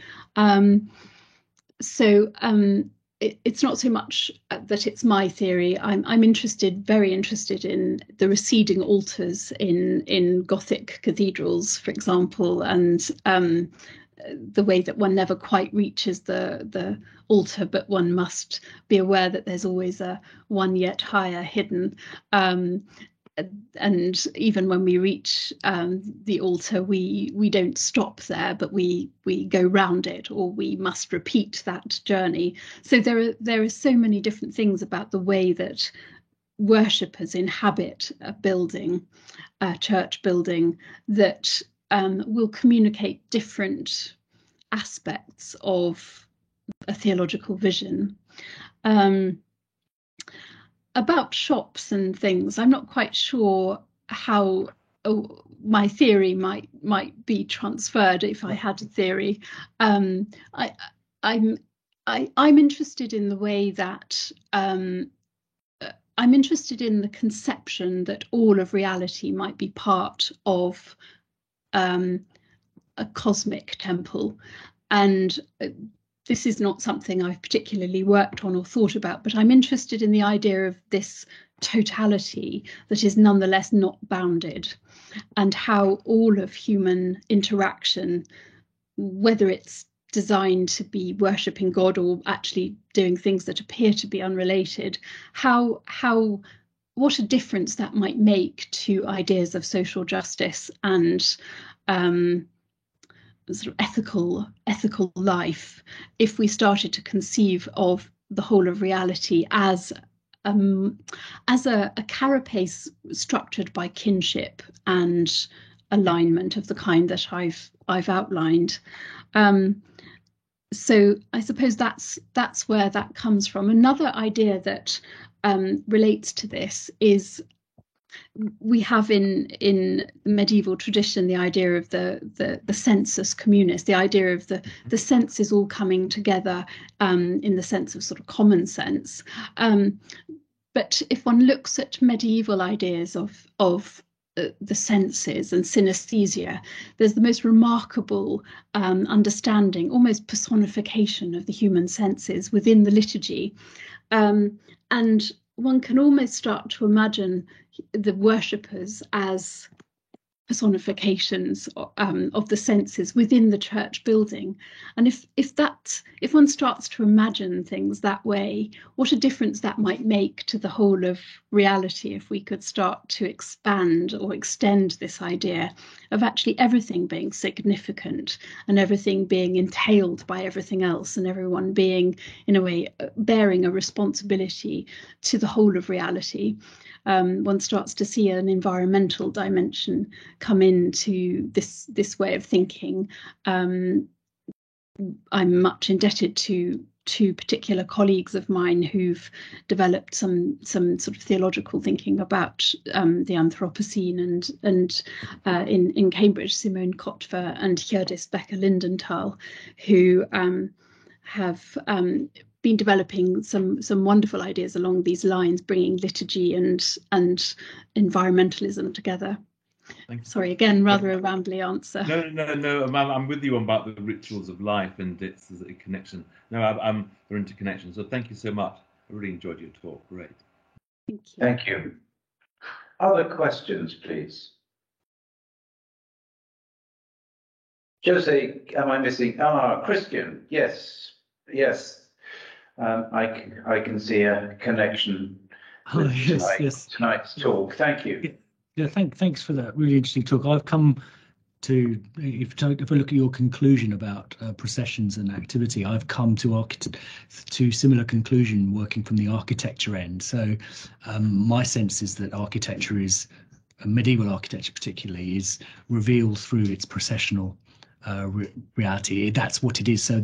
Speaker 2: It's not so much that it's my theory. I'm very interested in the receding altars in Gothic cathedrals, for example, and the way that one never quite reaches the altar, but one must be aware that there's always a one yet higher hidden. And even when we reach the altar, we don't stop there, but we go round it, or we must repeat that journey. So there are so many different things about the way that worshippers inhabit a building, a church building, that will communicate different aspects of a theological vision. About shops and things, I'm not quite sure how my theory might be transferred if I had a theory. I'm interested in the way that I'm interested in the conception that all of reality might be part of a cosmic temple, and this is not something I've particularly worked on or thought about, but I'm interested in the idea of this totality that is nonetheless not bounded, and how all of human interaction, whether it's designed to be worshipping God or actually doing things that appear to be unrelated, what a difference that might make to ideas of social justice and sort of ethical life, if we started to conceive of the whole of reality as a carapace structured by kinship and alignment of the kind that I've outlined. So I suppose that's where that comes from. Another idea that relates to this is, we have in medieval tradition the idea of the sensus communis, the idea of the senses all coming together in the sense of sort of common sense. But if one looks at medieval ideas of the senses and synesthesia, there's the most remarkable understanding, almost personification of the human senses within the liturgy. And one can almost start to imagine the worshippers as personifications of the senses within the church building. And if one starts to imagine things that way, what a difference that might make to the whole of reality, if we could start to expand or extend this idea of actually everything being significant and everything being entailed by everything else, and everyone being, in a way, bearing a responsibility to the whole of reality. One starts to see an environmental dimension come into this way of thinking. I'm much indebted to two particular colleagues of mine who've developed some sort of theological thinking about the Anthropocene, and in Cambridge, Simone Kotver and Hjördis Becker-Lindenthal, who have been developing some wonderful ideas along these lines, bringing liturgy and environmentalism together. Sorry, again, rather a rambly answer.
Speaker 1: No. I'm with you about the rituals of life and its connection. No, they're interconnection. So thank you so much. I really enjoyed your talk. Great.
Speaker 2: Thank you.
Speaker 3: Thank you. Other questions, please? Jose, am I missing? Christian, yes. I can see a connection with tonight's talk. Thank you.
Speaker 5: Yeah, thanks for that really interesting talk. I've come to, if I look at your conclusion about processions and activity, I've come to similar conclusion working from the architecture end. So my sense is that architecture is, medieval architecture particularly, is revealed through its processional reality. That's what it is. So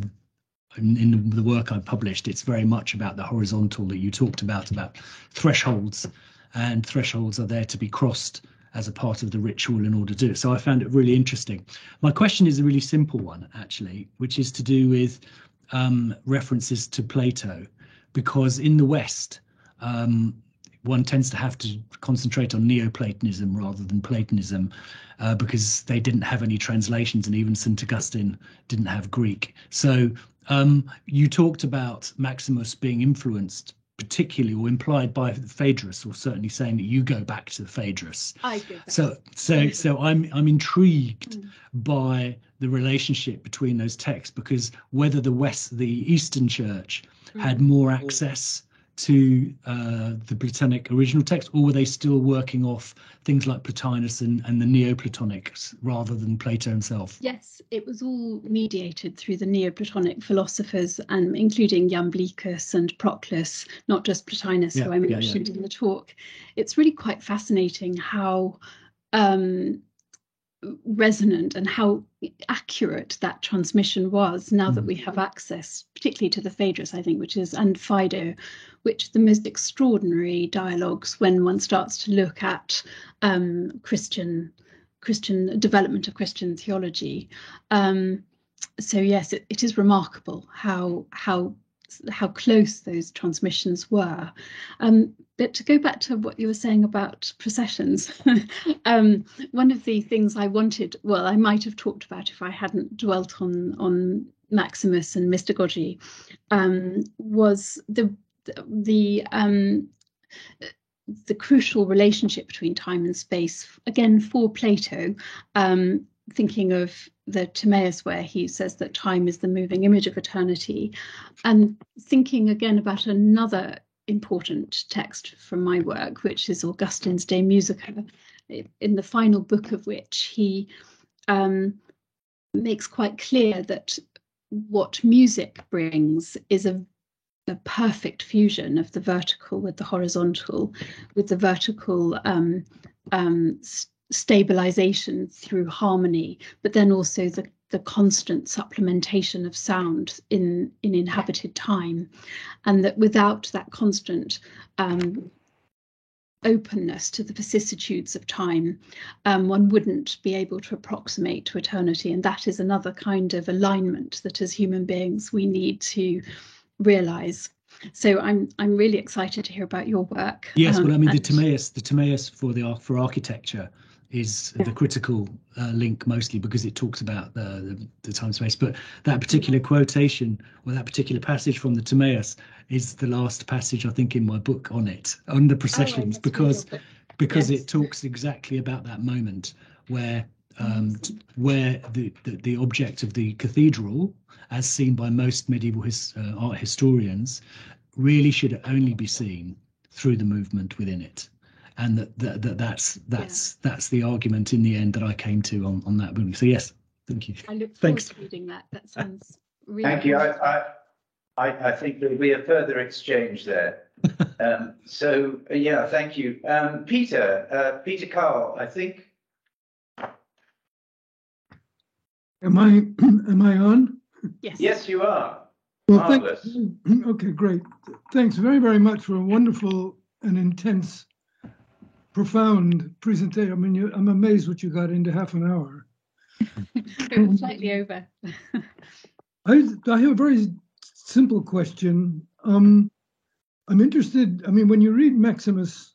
Speaker 5: in the work I've published, it's very much about the horizontal that you talked about thresholds, and thresholds are there to be crossed as a part of the ritual in order to do it. So I found it really interesting. My question is a really simple one, actually, which is to do with references to Plato, because in the West, one tends to have to concentrate on Neoplatonism rather than Platonism, because they didn't have any translations, and even St. Augustine didn't have Greek. So you talked about Maximus being influenced particularly or implied by Phaedrus, or certainly saying that you go back to Phaedrus.
Speaker 2: I go back.
Speaker 5: So I'm intrigued by the relationship between those texts, because whether the Eastern Church had more access to the Platonic original text, or were they still working off things like Plotinus and the Neoplatonics rather than Plato himself?
Speaker 2: Yes, it was all mediated through the Neoplatonic philosophers, and including Iamblichus and Proclus, not just Plotinus, who I mentioned in the talk. It's really quite fascinating how resonant and how accurate that transmission was, now that we have access, particularly to the Phaedrus, I think, and Phaedo, which are the most extraordinary dialogues when one starts to look at Christian development of Christian theology. So yes, it is remarkable how close those transmissions were. But to go back to what you were saying about processions, one of the things I might have talked about if I hadn't dwelt on Maximus and mystagogy, was the crucial relationship between time and space, again for Plato, thinking of the Timaeus, where he says that time is the moving image of eternity, and thinking again about another important text from my work, which is Augustine's De Musica, in the final book of which he makes quite clear that what music brings is a perfect fusion of the vertical with the horizontal, with the vertical stabilization through harmony, but then also the constant supplementation of sound in inhabited time, and that without that constant openness to the vicissitudes of time, one wouldn't be able to approximate to eternity. And that is another kind of alignment that as human beings we need to realize. So I'm really excited to hear about your work.
Speaker 5: Yes, well, I mean, the Timaeus for architecture is the critical link, mostly because it talks about the time space. But that particular quotation, or that particular passage from the Timaeus, is the last passage I think in my book on the processions, because it talks exactly about that moment where the object of the cathedral, as seen by most medieval art historians, really should only be seen through the movement within it. And that's the argument in the end that I came to on that movie. So yes, thank you.
Speaker 2: I look forward to reading that. That sounds really
Speaker 3: thank you. I think there'll be a further exchange there. So yeah, thank you. Peter Carl, I think.
Speaker 6: Am I on?
Speaker 2: Yes.
Speaker 3: Yes, you are.
Speaker 6: Well,
Speaker 3: marvelous.
Speaker 6: Okay, great. Thanks very, very much for a wonderful and intense, profound presentation. I mean, I'm amazed what you got into half an hour.
Speaker 2: It was slightly over.
Speaker 6: I have a very simple question. I'm interested, I mean, when you read Maximus,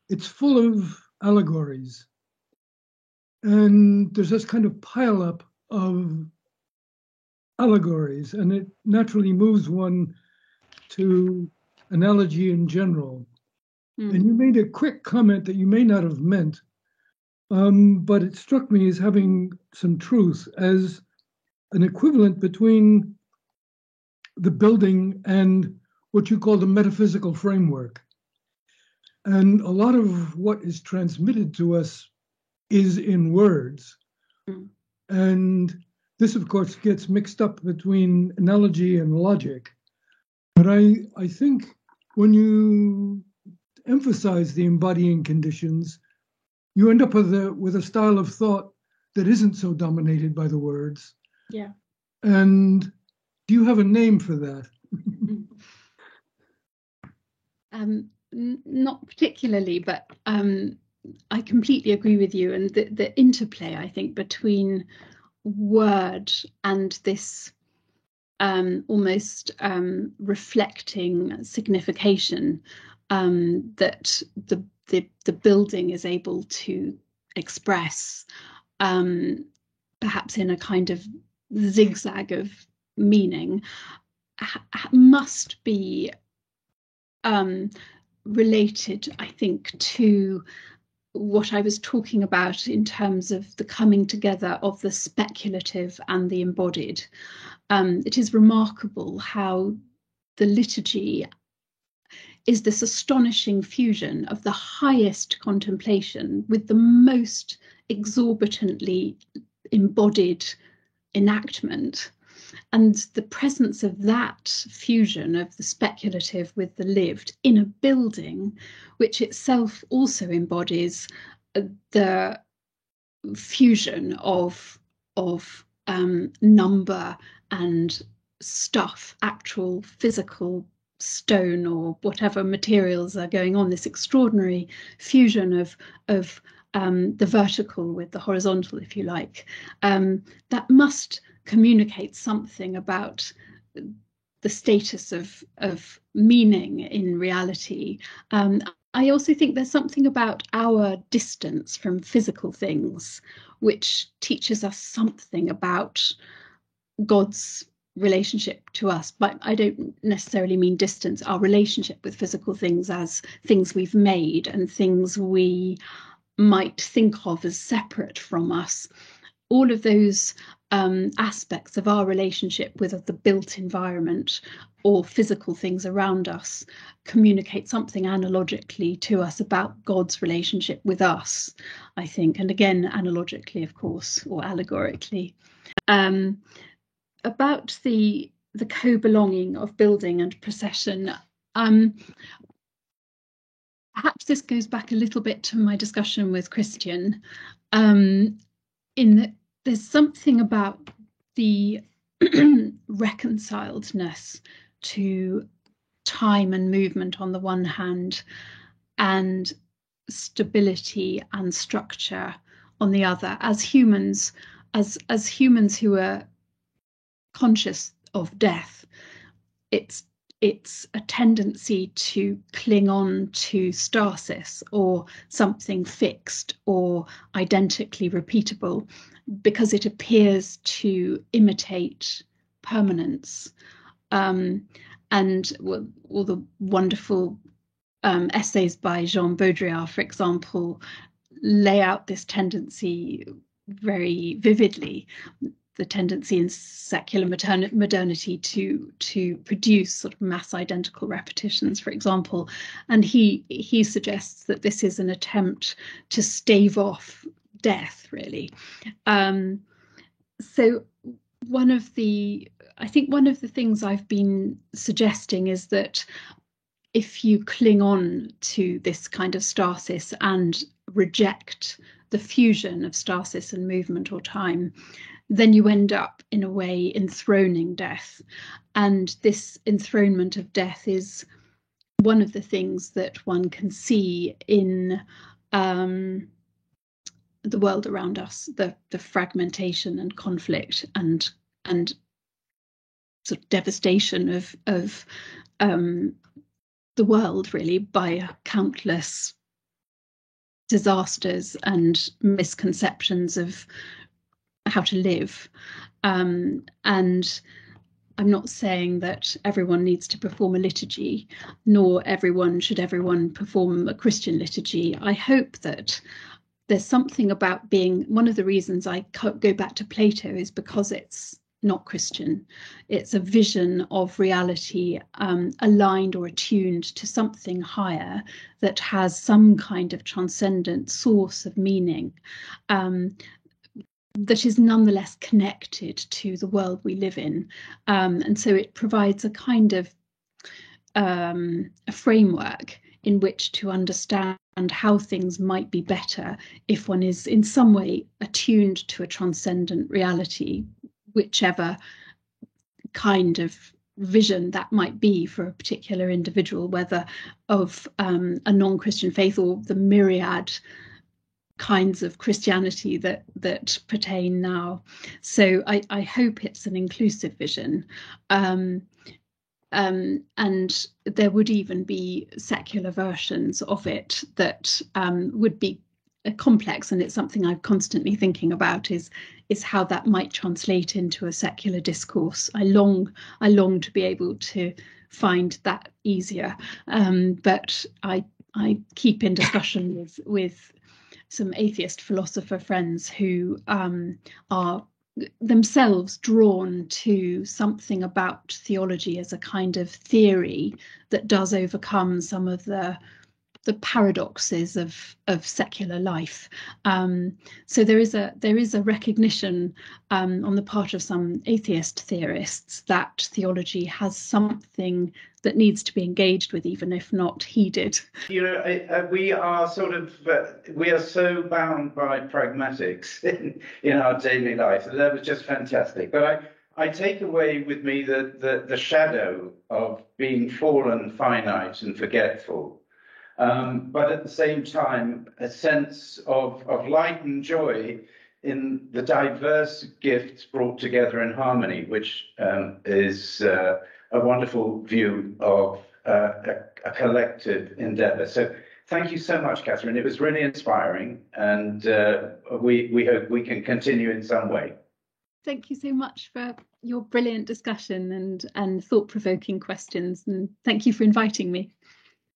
Speaker 6: it's full of allegories. And there's this kind of pile up of allegories, and it naturally moves one to analogy in general. And you made a quick comment that you may not have meant, but it struck me as having some truth, as an equivalent between the building and what you call the metaphysical framework. And a lot of what is transmitted to us is in words. And this, of course, gets mixed up between analogy and logic. But I think when you emphasize the embodying conditions, you end up with a style of thought that isn't so dominated by the words.
Speaker 2: Yeah.
Speaker 6: And do you have a name for that?
Speaker 2: Not particularly, but I completely agree with you. And the interplay, I think, between word and this almost reflecting signification that the building is able to express, perhaps in a kind of zigzag of meaning, must be related, I think, to what I was talking about in terms of the coming together of the speculative and the embodied. It is remarkable how the liturgy is this astonishing fusion of the highest contemplation with the most exorbitantly embodied enactment. And the presence of that fusion of the speculative with the lived in a building, which itself also embodies the fusion of number and stuff, actual physical stone or whatever materials are going on, this extraordinary fusion of the vertical with the horizontal, if you like, that must communicate something about the status of meaning in reality. I also think there's something about our distance from physical things which teaches us something about God's relationship to us. But I don't necessarily mean distance, our relationship with physical things as things we've made and things we might think of as separate from us. All of those aspects of our relationship with the built environment or physical things around us communicate something analogically to us about God's relationship with us, I think. And again, analogically, of course, or allegorically. About the co-belonging of building and procession, perhaps this goes back a little bit to my discussion with Christian, in that there's something about the reconciledness to time and movement on the one hand, and stability and structure on the other. As humans, as humans who are conscious of death, it's a tendency to cling on to stasis or something fixed or identically repeatable, because it appears to imitate permanence. And all the wonderful essays by Jean Baudrillard, for example, lay out this tendency very vividly, the tendency in secular modernity to produce sort of mass identical repetitions, for example. And he suggests that this is an attempt to stave off death, really. So I think one of the things I've been suggesting is that if you cling on to this kind of stasis and reject the fusion of stasis and movement or time, then you end up, in a way, enthroning death. And this enthronement of death is one of the things that one can see in the world around us, the fragmentation and conflict and sort of devastation of the world, really, by countless disasters and misconceptions of how to live. And I'm not saying that everyone needs to perform a liturgy, nor should everyone perform a Christian liturgy. I hope that there's something about one of the reasons I go back to Plato is because it's not Christian. It's a vision of reality aligned or attuned to something higher that has some kind of transcendent source of meaning that is nonetheless connected to the world we live in. And so it provides a kind of a framework in which to understand how things might be better if one is in some way attuned to a transcendent reality, whichever kind of vision that might be for a particular individual, whether of a non-Christian faith or the myriad kinds of Christianity that pertain now. So I hope it's an inclusive vision. And there would even be secular versions of it that would be complex, and it's something I'm constantly thinking about is how that might translate into a secular discourse. I long to be able to find that easier, but I keep in discussion with some atheist philosopher friends who are themselves drawn to something about theology as a kind of theory that does overcome some of the paradoxes of secular life. So there is a recognition on the part of some atheist theorists that theology has something that needs to be engaged with, even if not heeded.
Speaker 3: You know, we are we are so bound by pragmatics in our daily life. That was just fantastic. But I take away with me the shadow of being fallen, finite, and forgetful. But at the same time, a sense of light and joy in the diverse gifts brought together in harmony, which is a wonderful view of a collective endeavor. So thank you so much, Catherine. It was really inspiring, and we hope we can continue in some way.
Speaker 2: Thank you so much for your brilliant discussion and thought-provoking questions, and thank you for inviting me.